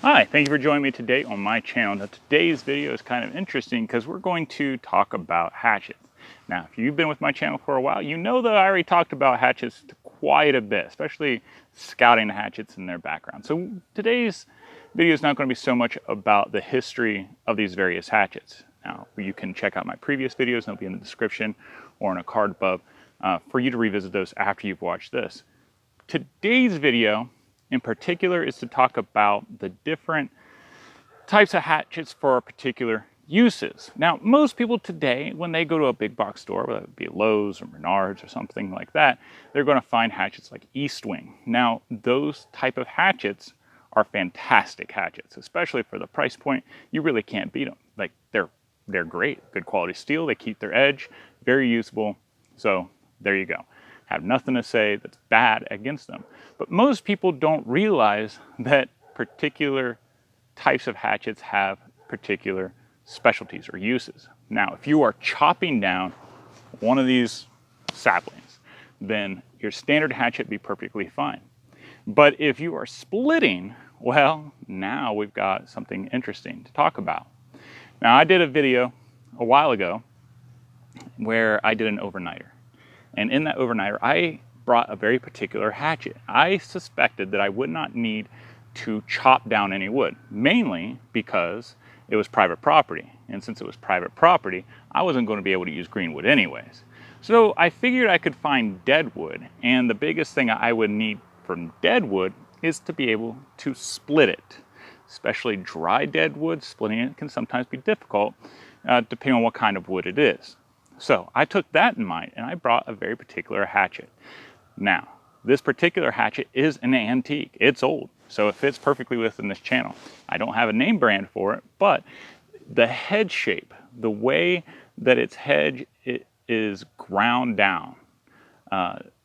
Hi, thank you for joining me today on my channel. Now today's video is kind of interesting because we're going to talk about hatchets. Now if you've been with my channel for a while, you know that I already talked about hatchets quite a bit, especially scouting hatchets and their background. So today's video is not going to be so much about the history of these various hatchets. Now you can check out my previous videos, they'll be in the description or in a card above for you to revisit those after you've watched this. Today's video in particular is to talk about the different types of hatchets for particular uses. Now, most people today, when they go to a big box store, whether it be Lowe's or Menards or something like that, they're going to find hatchets like East Wing. Now, those type of hatchets are fantastic hatchets, especially for the price point. You really can't beat them. Like they're great, good quality steel. They keep their edge, very usable. So there you go. Have nothing to say that's bad against them. But most people don't realize that particular types of hatchets have particular specialties or uses. Now, if you are chopping down one of these saplings, then your standard hatchet would be perfectly fine. But if you are splitting, well, now we've got something interesting to talk about. Now, I did a video a while ago where I did an overnighter. And in that overnighter, I brought a very particular hatchet. I suspected that I would not need to chop down any wood, mainly because it was private property. And since it was private property, I wasn't going to be able to use green wood anyways. So I figured I could find dead wood. And the biggest thing I would need from dead wood is to be able to split it. Especially dry dead wood, splitting it can sometimes be difficult depending on what kind of wood it is. So I took that in mind and I brought a very particular hatchet. Now, this particular hatchet is an antique. It's old, so it fits perfectly within this channel. I don't have a name brand for it, but the head shape, the way that its head is ground down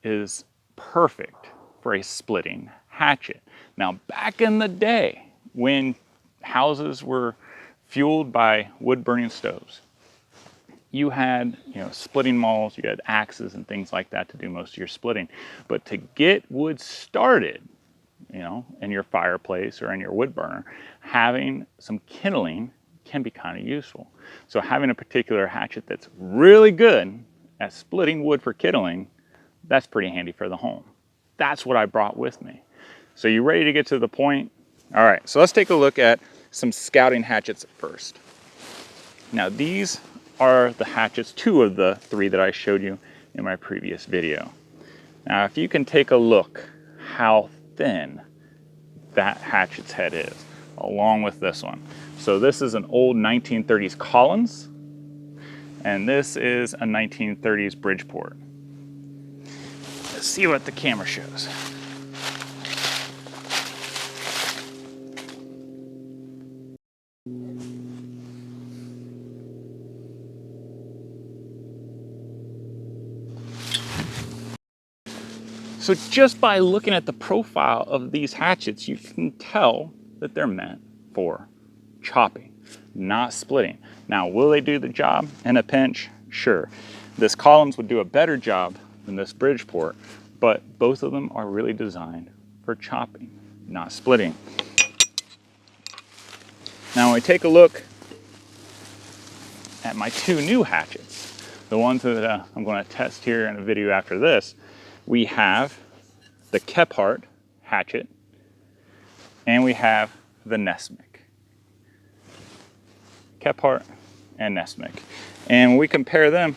is perfect for a splitting hatchet. Now, back in the day when houses were fueled by wood-burning stoves, you had, splitting mauls, you had axes and things like that to do most of your splitting. But to get wood started, in your fireplace or in your wood burner, having some kindling can be kind of useful. So having a particular hatchet that's really good at splitting wood for kindling, that's pretty handy for the home. That's what I brought with me. So you ready to get to the point? All right, so let's take a look at some scouting hatchets first. Now these are the hatchets, two of the three that I showed you in my previous video. Now, if you can take a look how thin that hatchet's head is, along with this one. So this is an old 1930s Collins, and this is a 1930s Bridgeport. Let's see what the camera shows. So just by looking at the profile of these hatchets, you can tell that they're meant for chopping, not splitting. Now, will they do the job in a pinch? Sure. This Collins would do a better job than this Bridgeport, but both of them are really designed for chopping, not splitting. Now, when we take a look at my two new hatchets, the ones that I'm going to test here in a video after this, we have the Kephart hatchet and we have the Nesmik. Kephart and Nesmik. And when we compare them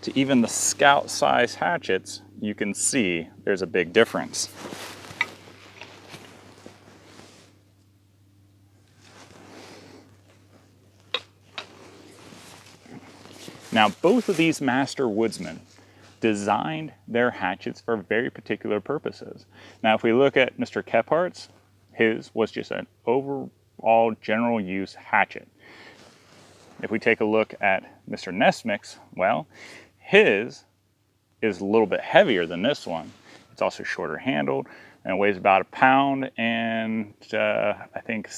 to even the Scout size hatchets, you can see there's a big difference. Now, both of these master woodsmen designed their hatchets for very particular purposes. Now, if we look at Mr. Kephart's, his was just an overall general use hatchet. If we take a look at Mr. Nesmik's, well, his is a little bit heavier than this one. It's also shorter handled and it weighs about 1 pound and I think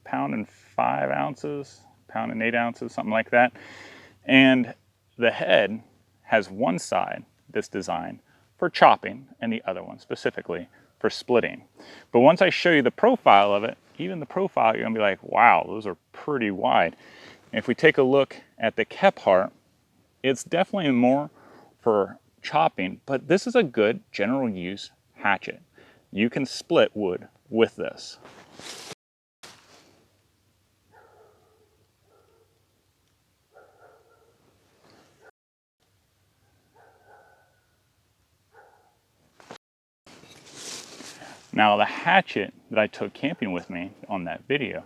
pound and 5 ounces, pound and 8 ounces, something like that. And the head has one side that's designed for chopping and the other one specifically for splitting. But once I show you the profile of it, even the profile, you're gonna be like, wow, those are pretty wide. And if we take a look at the Kephart, it's definitely more for chopping, but this is a good general use hatchet. You can split wood with this. Now the hatchet that I took camping with me on that video,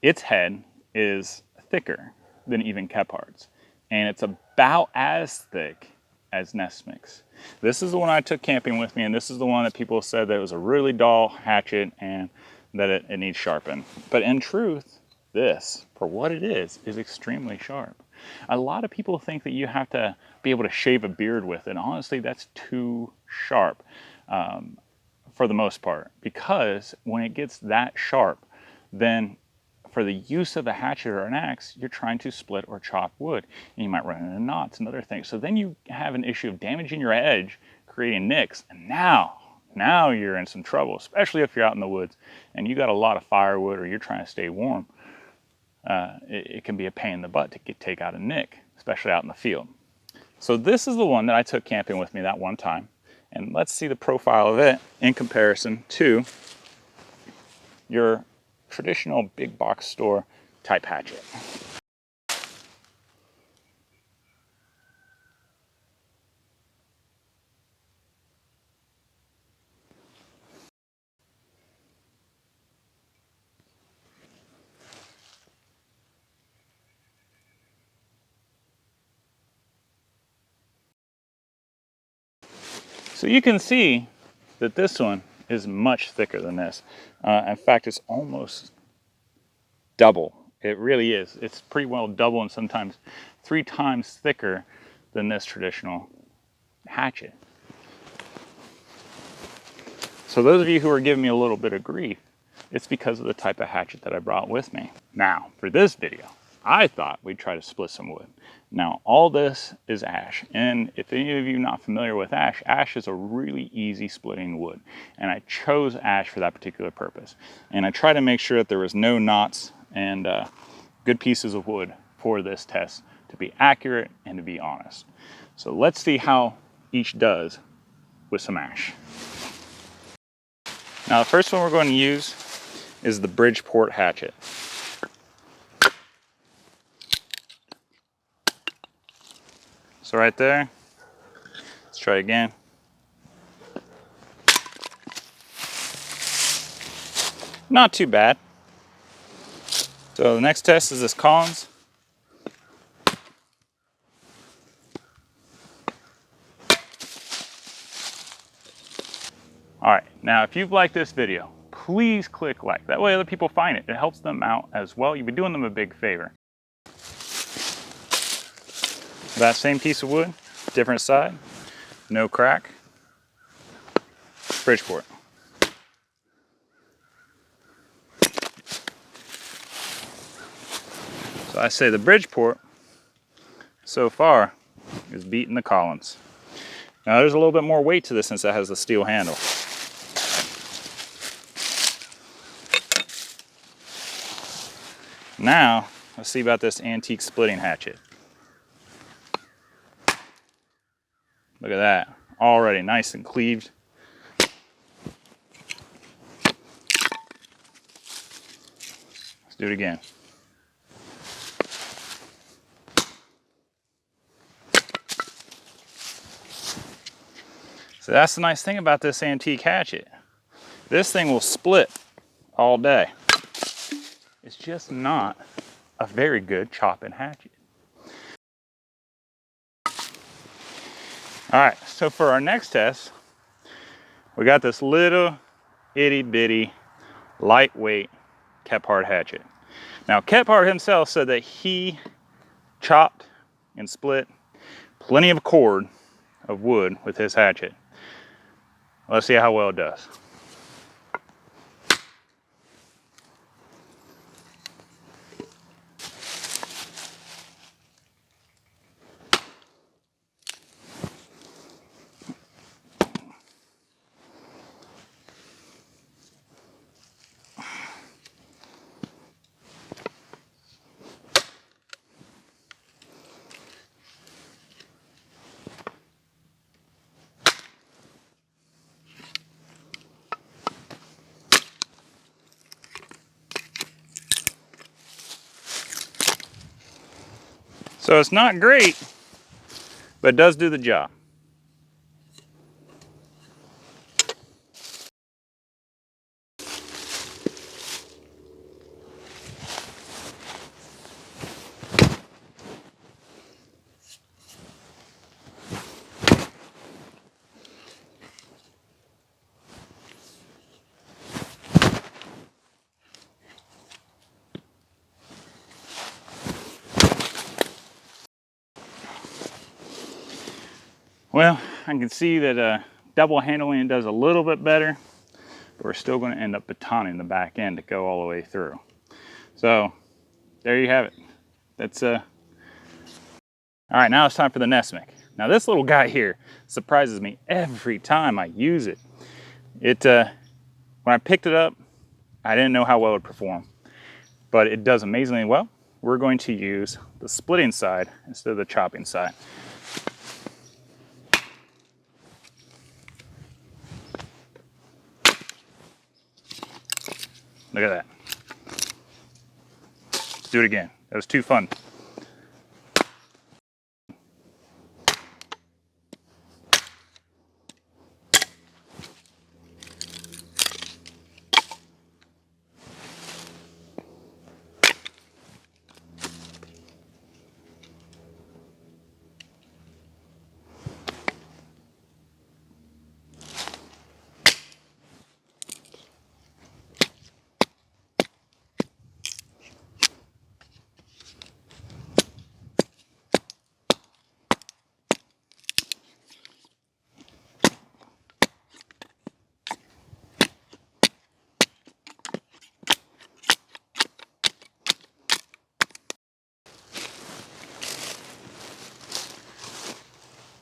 its head is thicker than even Kephart's, and it's about as thick as Nesmic's. This is the one I took camping with me, and this is the one that people said that it was a really dull hatchet and that it needs sharpened. But in truth, this, for what it is extremely sharp. A lot of people think that you have to be able to shave a beard with it. Honestly, that's too sharp. For the most part, because when it gets that sharp, then for the use of a hatchet or an axe, you're trying to split or chop wood, and you might run into knots and other things. So then you have an issue of damaging your edge, creating nicks, and now you're in some trouble, especially if you're out in the woods and you got a lot of firewood or you're trying to stay warm. It can be a pain in the butt to take out a nick, especially out in the field. So this is the one that I took camping with me that one time. And let's see the profile of it in comparison to your traditional big box store type hatchet. So you can see that this one is much thicker than this. In fact, it's almost double. It really is. It's pretty well double and sometimes 3 times thicker than this traditional hatchet. So those of you who are giving me a little bit of grief, it's because of the type of hatchet that I brought with me. Now, for this video, I thought we'd try to split some wood. Now, all this is ash, and if any of you are not familiar with ash, ash is a really easy splitting wood, and I chose ash for that particular purpose. And I tried to make sure that there was no knots and good pieces of wood for this test to be accurate and to be honest. So let's see how each does with some ash. Now, the first one we're going to use is the Bridgeport hatchet. So right there, let's try again. Not too bad. So the next test is this Collins. All right, now if you've liked this video, please click like. That way other people find it. It helps them out as well. You'll be doing them a big favor. That same piece of wood, different side, no crack. Bridgeport. So I say the Bridgeport so far is beating the Collins. Now there's a little bit more weight to this since it has the steel handle. Now let's see about this antique splitting hatchet. Look at that, already nice and cleaved. Let's do it again. So that's the nice thing about this antique hatchet. This thing will split all day. It's just not a very good chopping hatchet. All right, so for our next test, we got this little itty bitty, lightweight Kephart hatchet. Now Kephart himself said that he chopped and split plenty of cord of wood with his hatchet. Let's see how well it does. So it's not great, but it does do the job. Well, I can see that double handling does a little bit better, but we're still going to end up batoning the back end to go all the way through. So there you have it. That's all right, now it's time for the Nesmic. Now this little guy here surprises me every time I use it. When I picked it up, I didn't know how well it would perform, but it does amazingly well. We're going to use the splitting side instead of the chopping side. Look at that. Let's do it again. That was too fun.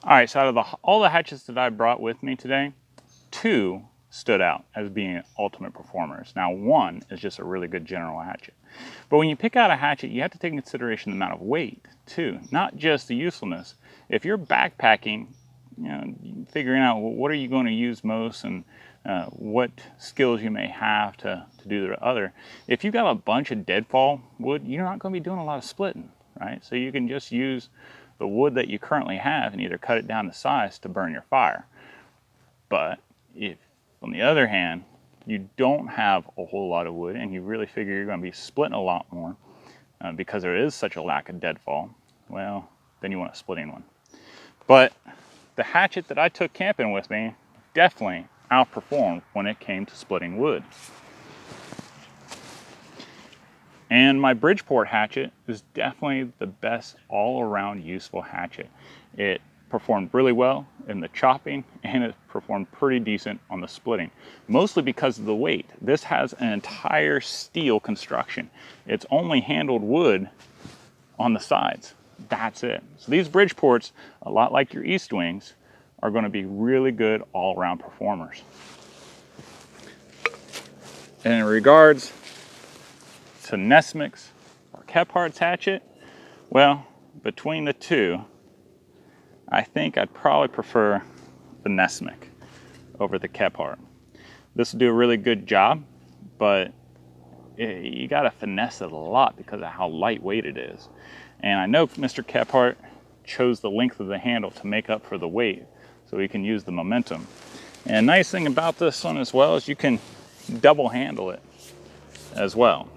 All right, so out of all the hatchets that I brought with me today, 2 stood out as being ultimate performers. Now, 1 is just a really good general hatchet. But when you pick out a hatchet, you have to take into consideration the amount of weight too, not just the usefulness. If you're backpacking, you know, figuring out what are you going to use most and what skills you may have to do the other. If you've got a bunch of deadfall wood, you're not going to be doing a lot of splitting, right? So you can just use the wood that you currently have and either cut it down to size to burn your fire. But if, on the other hand, you don't have a whole lot of wood and you really figure you're going to be splitting a lot more because there is such a lack of deadfall, well, then you want a splitting one. But the hatchet that I took camping with me definitely outperformed when it came to splitting wood. And my Bridgeport hatchet is definitely the best all-around useful hatchet. It performed really well in the chopping and it performed pretty decent on the splitting, mostly because of the weight. This has an entire steel construction. It's only handled wood on the sides. That's it. So these Bridgeports, a lot like your East Wings, are going to be really good all-around performers. And in regards to Nesmic's or Kephart's hatchet, well, between the 2, I think I'd probably prefer the Nesmic over the Kephart. This will do a really good job, but you got to finesse it a lot because of how lightweight it is. And I know Mr. Kephart chose the length of the handle to make up for the weight so he can use the momentum. And a nice thing about this one as well is you can double handle it as well.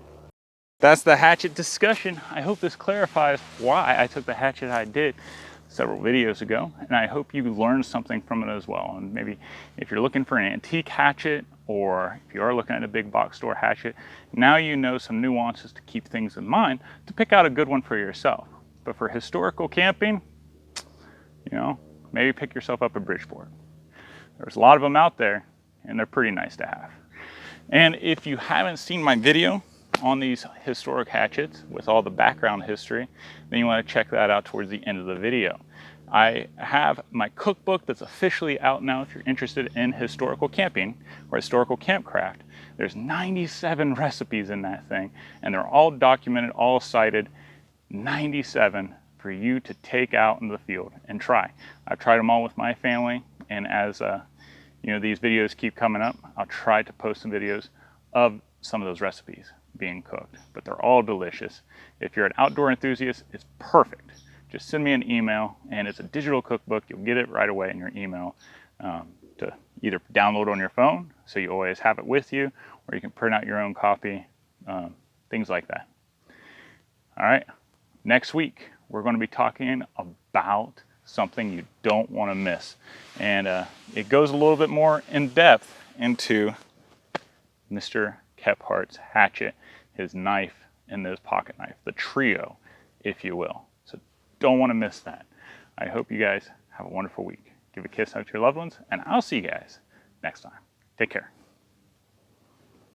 That's the hatchet discussion. I hope this clarifies why I took the hatchet I did several videos ago, and I hope you learned something from it as well. And maybe if you're looking for an antique hatchet, or if you are looking at a big box store hatchet, now you know some nuances to keep things in mind to pick out a good one for yourself. But for historical camping, you know, maybe pick yourself up a Bridgeport. There's a lot of them out there, and they're pretty nice to have. And if you haven't seen my video on these historic hatchets with all the background history, then you want to check that out towards the end of the video. I have my cookbook that's officially out now if you're interested in historical camping or historical campcraft. There's 97 recipes in that thing, and they're all documented, all cited, 97 for you to take out into the field and try. I've tried them all with my family, and as you know, these videos keep coming up, I'll try to post some videos of some of those recipes being cooked, but they're all delicious. If you're an outdoor enthusiast, it's perfect just send me an email, and it's a digital cookbook. You'll get it right away in your email to either download on your phone so you always have it with you, or you can print out your own copy, things like that. All right, next week we're going to be talking about something you don't want to miss, and it goes a little bit more in depth into Mr. Kephart's hatchet, his knife, and his pocket knife, the trio, if you will. So don't want to miss that. I hope you guys have a wonderful week. Give a kiss out to your loved ones, and I'll see you guys next time. Take care.